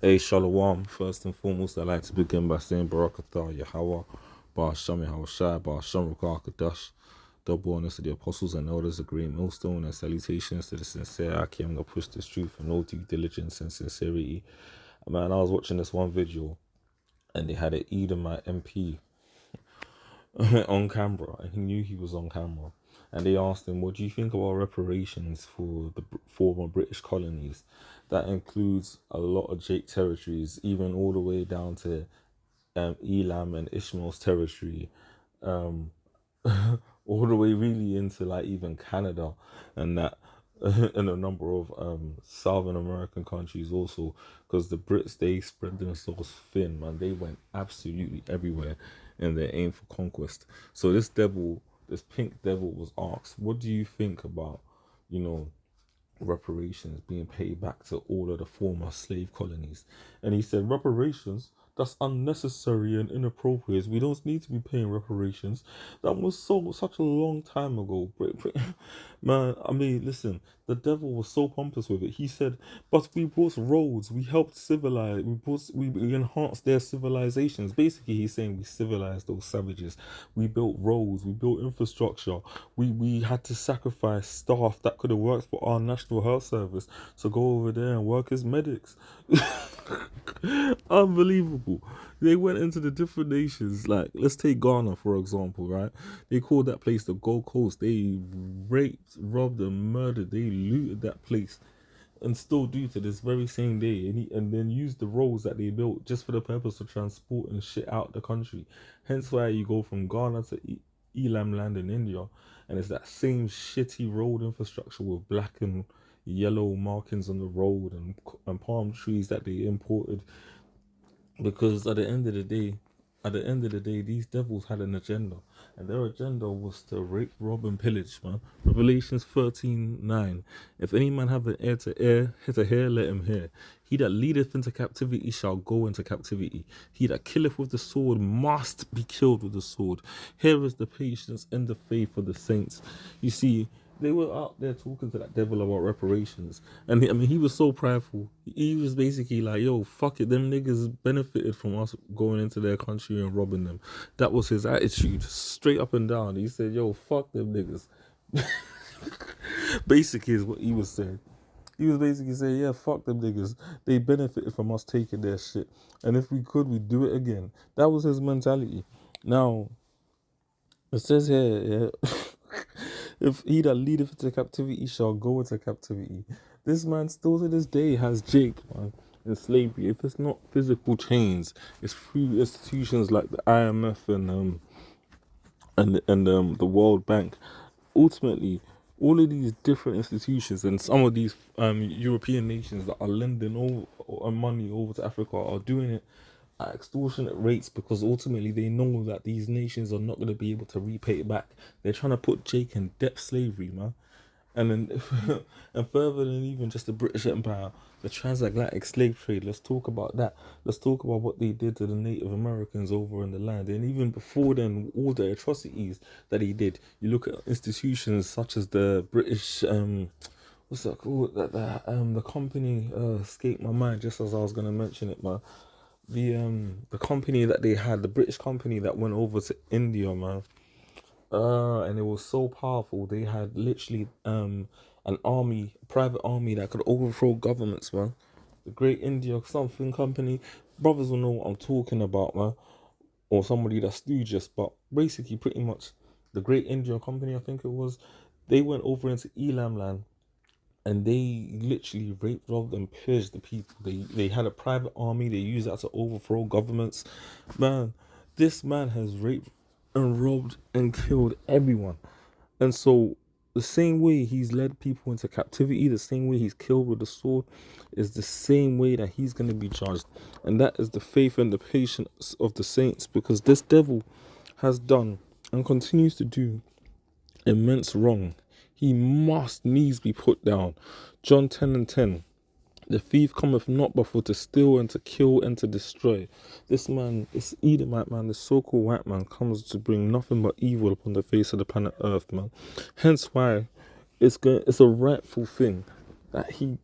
Hey, Shalom. First and foremost, I'd like to begin by saying Barakatah Yahweh, Ba'asham Yahushai, Ba'asham Rukakadash, double honors to the apostles and elders, a great millstone, and salutations to the sincere Akim that push this truth and all due diligence and sincerity. Man, I was watching this one video, and they had an Edomite MP on camera, and he knew he was on camera. And they asked him, "What do you think about reparations for the former British colonies?" That includes a lot of Jake territories, even all the way down to Elam and Ishmael's territory, um, all the way really into like even Canada and that, and a number of Southern American countries also, because the Brits, they spread themselves thin, man. They went absolutely everywhere in their aim for conquest. So this pink devil, was asked, "What do you think about, you know, reparations being paid back to all of the former slave colonies?" And he said, "Reparations? That's unnecessary and inappropriate. We don't need to be paying reparations. That was such a long time ago." Man, I mean, listen, the devil was so pompous with it. He said, "But we brought roads, we helped civilize, we enhanced their civilizations." Basically, he's saying we civilized those savages. We built roads, we built infrastructure. We had to sacrifice staff that could have worked for our National Health Service to go over there and work as medics. Unbelievable. They went into the different nations. Like, let's take Ghana, for example, right? They called that place the Gold Coast. They raped, robbed, and murdered. They looted that place and still do to this very same day. And then used the roads that they built just for the purpose of transport and shit out the country. Hence why you go from Ghana to Elam land in India, and it's that same shitty road infrastructure with black and yellow markings on the road and palm trees that they imported, because at the end of the day, these devils had an agenda, and their agenda was to rape, rob, and pillage, man. Revelations 13:9. If any man have an ear to hear, let him hear. He that leadeth into captivity shall go into captivity. He that killeth with the sword must be killed with the sword. Here is the patience and the faith of the saints. You see, they were out there talking to that devil about reparations, and he was so prideful. He was basically like, "Yo, fuck it, them niggas benefited from us going into their country and robbing them." That was his attitude, straight up and down. He said, "Yo, fuck them niggas." Basically, is what he was saying. He was basically saying, "Yeah, fuck them niggas. They benefited from us taking their shit, and if we could, we'd do it again." That was his mentality. Now, it says here, yeah, if he that leadeth into captivity shall go into captivity. This man still to this day has Jake, man, in slavery. If it's not physical chains, it's through institutions like the IMF and the World Bank. Ultimately, all of these different institutions and some of these European nations that are lending all money over to Africa are doing it at extortionate rates, because ultimately they know that these nations are not going to be able to repay it back. They're trying to put Jake in debt slavery, man. And then, and further than even just the British Empire, the transatlantic slave trade. Let's talk about that. Let's talk about what they did to the Native Americans over in the land, and even before then, all the atrocities that he did. You look at institutions such as the British, what's that called? The company escaped my mind just as I was gonna mention it, man. The company that they had, the British company that went over to India, man. And it was so powerful. They had literally an army, a private army that could overthrow governments, man. The Great India something company. Brothers will know what I'm talking about, man. Or somebody that's studious, but basically pretty much the Great India Company, I think it was. They went over into Elam land, and they literally raped, robbed, and pillaged the people. They had a private army. They used that to overthrow governments. Man, this man has raped and robbed and killed everyone. And so the same way he's led people into captivity, the same way he's killed with the sword, is the same way that he's going to be judged. And that is the faith and the patience of the saints, because this devil has done and continues to do immense wrong. He must needs be put down. John 10:10. The thief cometh not but for to steal and to kill and to destroy. This man, this Edomite man, this so-called white man, comes to bring nothing but evil upon the face of the planet Earth, man. Hence why it's a rightful thing that he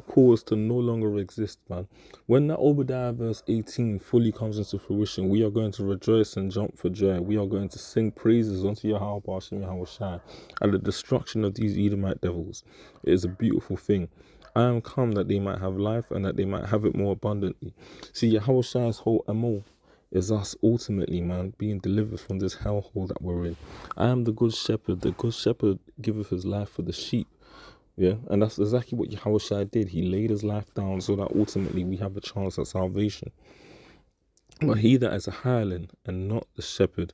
caused to no longer exist, man. When that Obadiah verse 18 fully comes into fruition, we are going to rejoice and jump for joy. We are going to sing praises unto Yahweh Hashem Yahweh Shai at the destruction of these Edomite devils. It is a beautiful thing. I am come that they might have life and that they might have it more abundantly. See, Yahweh Shai's whole MO is us ultimately, man, being delivered from this hellhole that we're in. I am the good shepherd. The good shepherd giveth his life for the sheep. Yeah, and that's exactly what Yahweh Shai did. He laid his life down so that ultimately we have a chance at salvation. But he that is a hireling and not the shepherd,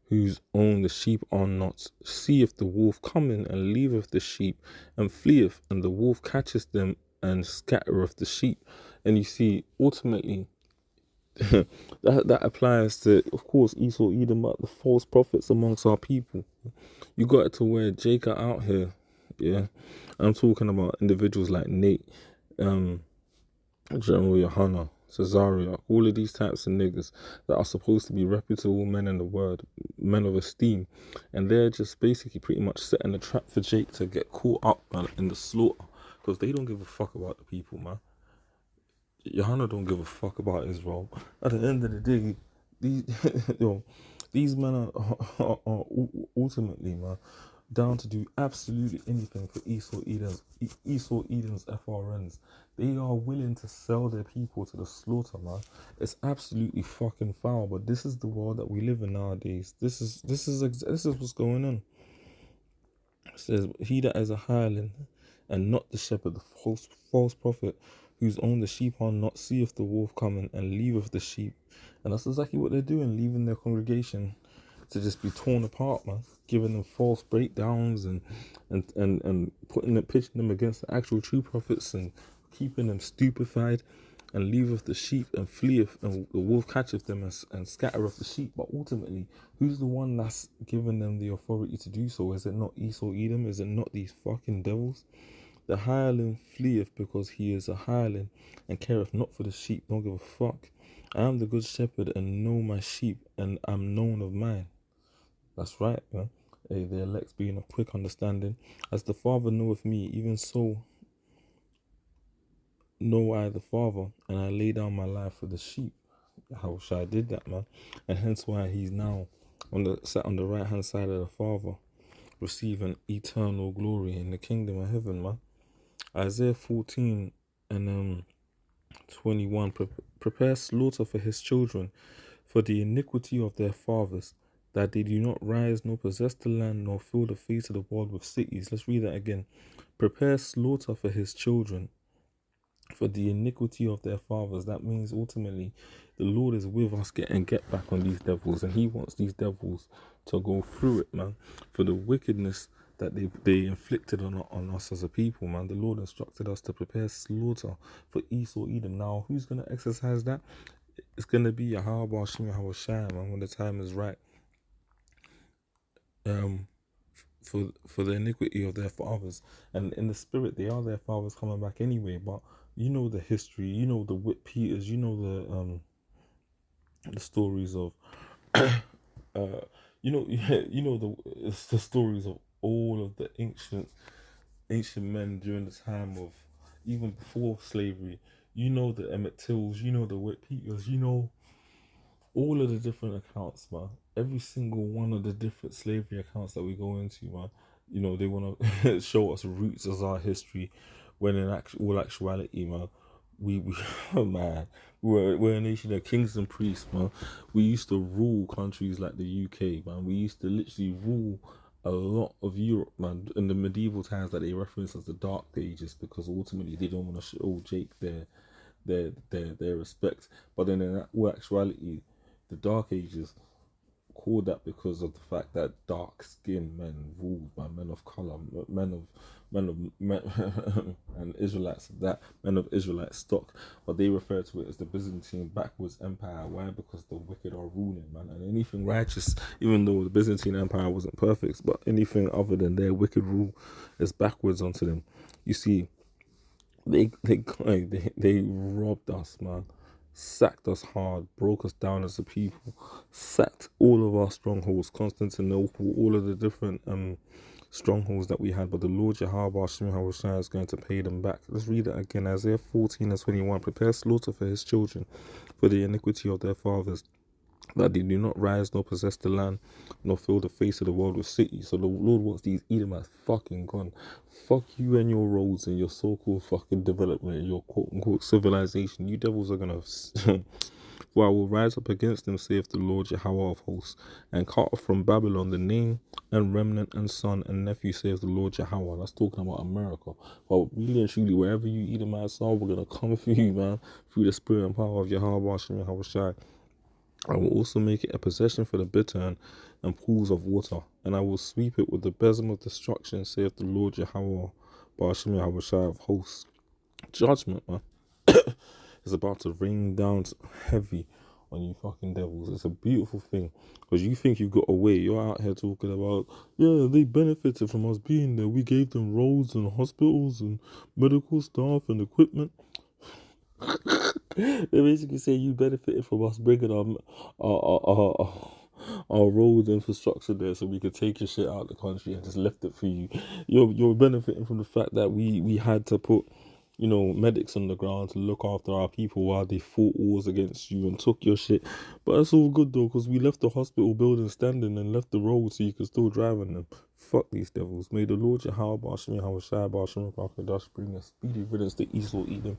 whose own the sheep are not, seeth the wolf coming and leaveth the sheep and fleeth, and the wolf catcheth them and scattereth the sheep. And you see, ultimately, that applies to, of course, Esau, Edom, but the false prophets amongst our people. You got it to where Jacob out here, yeah. I'm talking about individuals like Nate, General Yohana, Cesaria, all of these types of niggas that are supposed to be reputable men in the word, men of esteem, and they're just basically pretty much setting a trap for Jake to get caught up, man, in the slaughter, because they don't give a fuck about the people, man. Johanna don't give a fuck about Israel. At the end of the day, these these men are ultimately, man, down to do absolutely anything for Esau Edom's FRNs. They are willing to sell their people to the slaughter, man. It's absolutely fucking foul. But this is the world that we live in nowadays. This is what's going on. It says, he that is a hireling and not the shepherd, the false prophet, whose own the sheep are not, seeth the wolf coming and leaveth the sheep. And that's exactly what they're doing, leaving their congregation to just be torn apart, man. Giving them false breakdowns and pitching them against the actual true prophets and keeping them stupefied, and leaveth the sheep and fleeth, and the wolf catcheth them and scattereth the sheep. But ultimately, who's the one that's given them the authority to do so? Is it not Esau Edom? Is it not these fucking devils? The hireling fleeth because he is a hireling and careth not for the sheep, don't give a fuck. I am the good shepherd and know my sheep, and am known of mine. That's right, man. Hey, the elect being of quick understanding. As the Father knoweth me, even so know I the Father, and I lay down my life for the sheep. How wish I did that, man. And hence why he's now sat on the right hand side of the Father, receiving eternal glory in the kingdom of heaven, man. Isaiah 14 and 21. Prepare slaughter for his children, for the iniquity of their fathers, that they do not rise nor possess the land, nor fill the face of the world with cities. Let's read that again. Prepare slaughter for his children, for the iniquity of their fathers. That means ultimately the Lord is with us getting get back on these devils, and he wants these devils to go through it, man, for the wickedness that they inflicted on us as a people, man. The Lord instructed us to prepare slaughter for Esau Edom. Now, who's going to exercise that? It's going to be Yahweh Hashem Yahweh Shai, man, when the time is right. For the iniquity of their fathers. And in the spirit, they are their fathers coming back anyway. But you know the history, you know the Whit Peters, you know the stories of you know the stories of all of the ancient men during the time of, even before slavery. You know the Emmett Tills, you know the Whit Peters, you know all of the different accounts, man. Every single one of the different slavery accounts that we go into, man. You know, they want to show us roots as our history, when in all actuality, man, we oh, man, we're a nation of kings and priests, man. We used to rule countries like the UK, man. We used to literally rule a lot of Europe, man, in the medieval times that they reference as the Dark Ages, because ultimately they don't want to show Jake their respect. But then in actuality, the Dark Ages called that because of the fact that dark skinned men ruled by men of color, men and Israelites of that, men of Israelite stock. But they refer to it as the Byzantine backwards empire. Why? Because the wicked are ruling, man. And anything righteous, even though the Byzantine empire wasn't perfect, but anything other than their wicked rule is backwards onto them. You see, they robbed us, man. Sacked us hard, broke us down as a people, sacked all of our strongholds, Constantinople, all of the different strongholds that we had, but the Lord Yahweh Shai is going to pay them back. Let's read it again. Isaiah 14:21. Prepare slaughter for his children, for the iniquity of their fathers, that they do not rise nor possess the land, nor fill the face of the world with cities. So the Lord wants these Edomites fucking gone. Fuck you and your roads and your so-called fucking development, your quote-unquote civilization. You devils are gonna... For I will rise up against them, saith the Lord Yahweh of hosts, and cut off from Babylon the name and remnant and son and nephew, saith the Lord Yahweh. That's talking about America. But really and truly, wherever you Edomites are, we're gonna come for you, man, through the spirit and power of Yahweh Shai. I will also make it a possession for the bittern and pools of water, and I will sweep it with the besom of destruction, saith the Lord Yahweh, Ba'ashem Yahushai of hosts. Judgment, man, is about to rain down heavy on you fucking devils. It's a beautiful thing, because you think you got away. You're out here talking about, yeah, they benefited from us being there. We gave them roads and hospitals and medical staff and equipment. They basically say you benefited from us bringing our road infrastructure there so we could take your shit out of the country and just left it for you. You're benefiting from the fact that we had to put, medics on the ground to look after our people while they fought wars against you and took your shit. But it's all good though, because we left the hospital building standing and left the road so you could still drive on them. Fuck these devils. May the Lord Yahweh Ba'ashem Yahushai Ba'ashem Rakadash bring a speedy riddance to Esau Edom.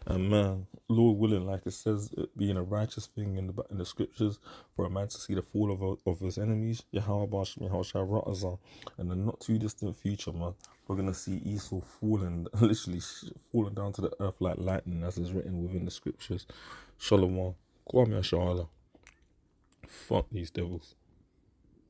And man, Lord willing, like it says, it being a righteous thing in the scriptures for a man to see the fall of his enemies, Yahweh Ba'ashem Yahushai Ra'azah, in the not too distant future, man, we're gonna see Esau falling, literally falling down to the earth like lightning, as is written within the scriptures. Shalom. Kwame Shala. Fuck these devils.